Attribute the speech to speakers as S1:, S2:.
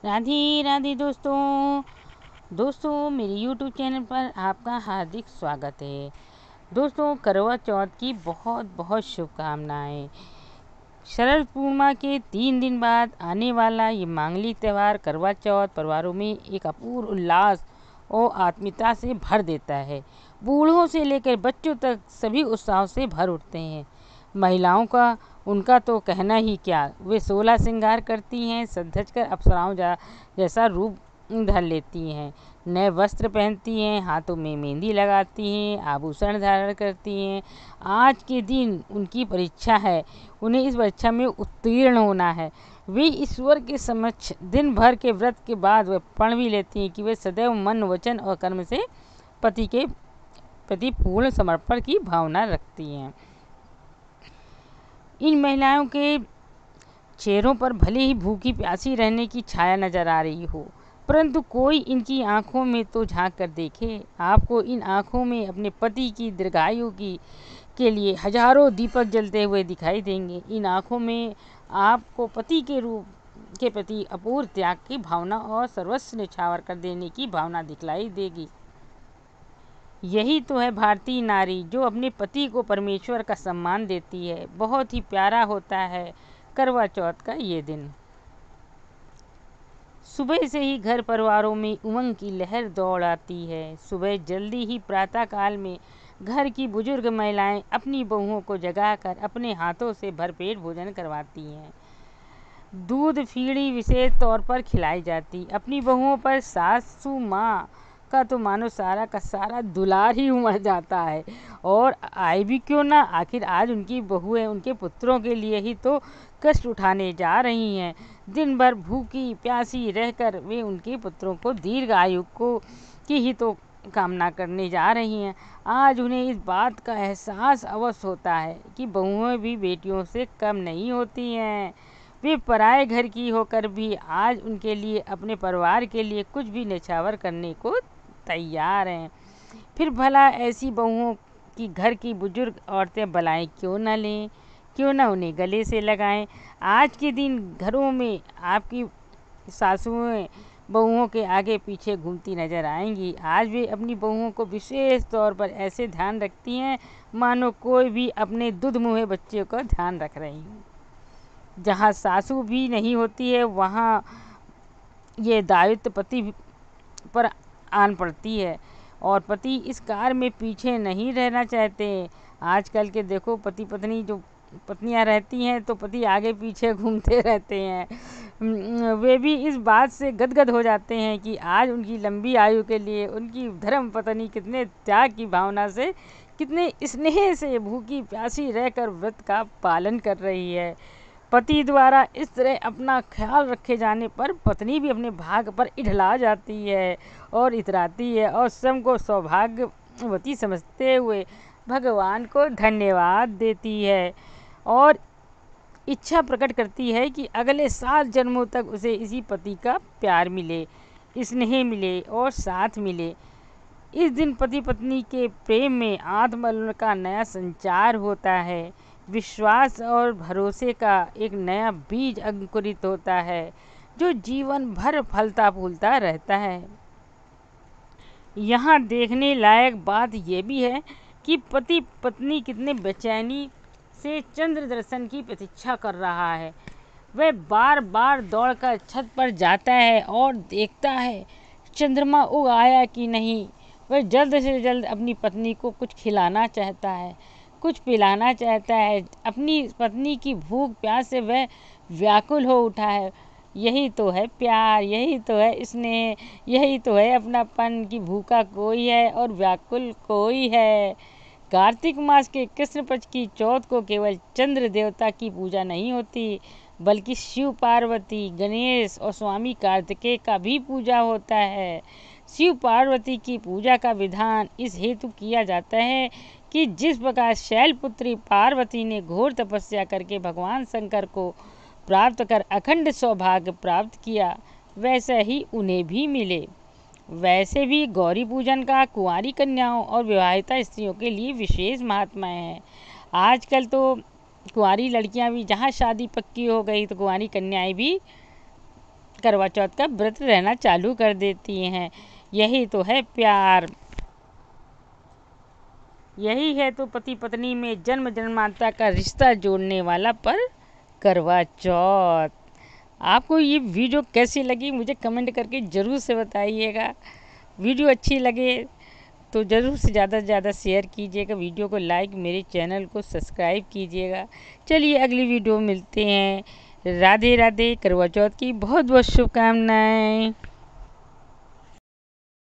S1: राधे राधे दोस्तों मेरे YouTube channel पर आपका हार्दिक स्वागत है। दोस्तों, करवा चौथ की बहुत बहुत शुभकामनाएं। शरद पूर्णिमा के 3 दिन बाद आने वाला ये मांगलिक त्यौहार करवा चौथ परिवारों में एक अपूर्व उल्लास और आत्मीयता से भर देता है। बूढ़ों से लेकर बच्चों तक सभी उत्साह से भर उठते हैं। महिलाओं का उनका तो कहना ही क्या, वे 16 श्रृंगार करती हैं, सज धज कर अप्सराओं जैसा रूप धर लेती हैं, नए वस्त्र पहनती हैं, हाथों में मेहंदी लगाती हैं, आभूषण धारण करती हैं। आज के दिन उनकी परीक्षा है, उन्हें इस परीक्षा में उत्तीर्ण होना है। वे ईश्वर के समक्ष दिन भर के व्रत के बाद वे प्रण भी लेती हैं कि वे सदैव मन, वचन और कर्म से पति के प्रति पूर्ण समर्पण की भावना रखती हैं। इन महिलाओं के चेहरों पर भले ही भूखी प्यासी रहने की छाया नजर आ रही हो, परंतु कोई इनकी आंखों में तो झांक कर देखे। आपको इन आंखों में अपने पति की दीर्घायु की के लिए हजारों दीपक जलते हुए दिखाई देंगे। इन आंखों में आपको पति के रूप के प्रति अपूर्व त्याग की भावना और सर्वस्व न्यौछावर कर देने की भावना दिखलाई देगी। यही तो है भारतीय नारी, जो अपने पति को परमेश्वर का सम्मान देती है। बहुत ही प्यारा होता है करवा चौथ का ये दिन। सुबह से ही घर परिवारों में उमंग की लहर दौड़ आती है। सुबह जल्दी ही प्रातः काल में घर की बुजुर्ग महिलाएं अपनी बहुओं को जगाकर अपने हाथों से भरपेट भोजन करवाती हैं। दूध फीड़ी विशेष तौर पर खिलाई जाती। अपनी बहुओं पर सासू माँ का तो मानो सारा का सारा दुलार ही उमड़ जाता है। और आए भी क्यों ना, आखिर आज उनकी बहुएं उनके पुत्रों के लिए ही तो कष्ट उठाने जा रही हैं। दिन भर भूखी प्यासी रहकर वे उनके पुत्रों को दीर्घ आयु को की ही तो कामना करने जा रही हैं। आज उन्हें इस बात का एहसास अवश्य होता है कि बहुएं भी बेटियों से कम नहीं होती हैं। वे पराए घर की होकर भी आज उनके लिए, अपने परिवार के लिए कुछ भी न्यौछावर करने को तैयार हैं। फिर भला ऐसी बहुओं की घर की बुजुर्ग औरतें बलाएं क्यों न लें, क्यों न उन्हें गले से लगाएं। आज के दिन घरों में आपकी सासुएं बहुओं के आगे पीछे घूमती नजर आएंगी। आज वे अपनी बहुओं को विशेष तौर पर ऐसे ध्यान रखती हैं मानो कोई भी अपने दूध मुहे बच्चे का ध्यान रख रही हूँ। जहाँ सासू भी नहीं होती है, वहाँ ये दायित्व पति पर आन पड़ती है और पति इस कार्य में पीछे नहीं रहना चाहते। आजकल के देखो, पति पत्नी जो पत्नियां रहती हैं तो पति आगे पीछे घूमते रहते हैं। वे भी इस बात से गदगद हो जाते हैं कि आज उनकी लंबी आयु के लिए उनकी धर्म पत्नी कितने त्याग की भावना से, कितने स्नेह से भूखी प्यासी रहकर व्रत का पालन कर रही है। पति द्वारा इस तरह अपना ख्याल रखे जाने पर पत्नी भी अपने भाग पर इठला जाती है और इतराती है और स्वयं को सौभाग्यवती समझते हुए भगवान को धन्यवाद देती है और इच्छा प्रकट करती है कि अगले 7 जन्मों तक उसे इसी पति का प्यार मिले, स्नेह मिले और साथ मिले। इस दिन पति पत्नी के प्रेम में आत्मबल का नया संचार होता है। विश्वास और भरोसे का एक नया बीज अंकुरित होता है जो जीवन भर फलता फूलता रहता है। यहाँ देखने लायक बात यह भी है कि पति पत्नी कितने बेचैनी से चंद्र दर्शन की प्रतीक्षा कर रहा है। वह बार बार दौड़कर छत पर जाता है और देखता है चंद्रमा उग आया कि नहीं। वह जल्द से जल्द अपनी पत्नी को कुछ खिलाना चाहता है, कुछ पिलाना चाहता है। अपनी पत्नी की भूख प्यास से वह व्याकुल हो उठा है। यही तो है प्यार, यही तो है स्नेह, यही तो है अपनापन कि भूखा कोई है और व्याकुल कोई है। कार्तिक मास के कृष्ण पक्ष की चौथ को केवल चंद्र देवता की पूजा नहीं होती, बल्कि शिव पार्वती, गणेश और स्वामी कार्तिकेय का भी पूजा होता है। शिव पार्वती की पूजा का विधान इस हेतु किया जाता है कि जिस प्रकार शैलपुत्री पार्वती ने घोर तपस्या करके भगवान शंकर को प्राप्त कर अखंड सौभाग्य प्राप्त किया, वैसा ही उन्हें भी मिले। वैसे भी गौरी पूजन का कुंवारी कन्याओं और विवाहिता स्त्रियों के लिए विशेष महात्मा है। आजकल तो कुंवारी लड़कियां भी, जहाँ शादी पक्की हो गई तो कुंवारी कन्याएं भी करवा चौथ का व्रत रहना चालू कर देती हैं। यही तो है प्यार, यही है तो पति पत्नी में जन्म जन्मांतर का रिश्ता जोड़ने वाला पर्व करवा चौथ। आपको ये वीडियो कैसी लगी मुझे कमेंट करके ज़रूर से बताइएगा। वीडियो अच्छी लगे तो ज़रूर से ज़्यादा शेयर कीजिएगा, वीडियो को लाइक, मेरे चैनल को सब्सक्राइब कीजिएगा। चलिए अगली वीडियो मिलते हैं। राधे राधे, करवा चौथ की बहुत बहुत शुभकामनाएं।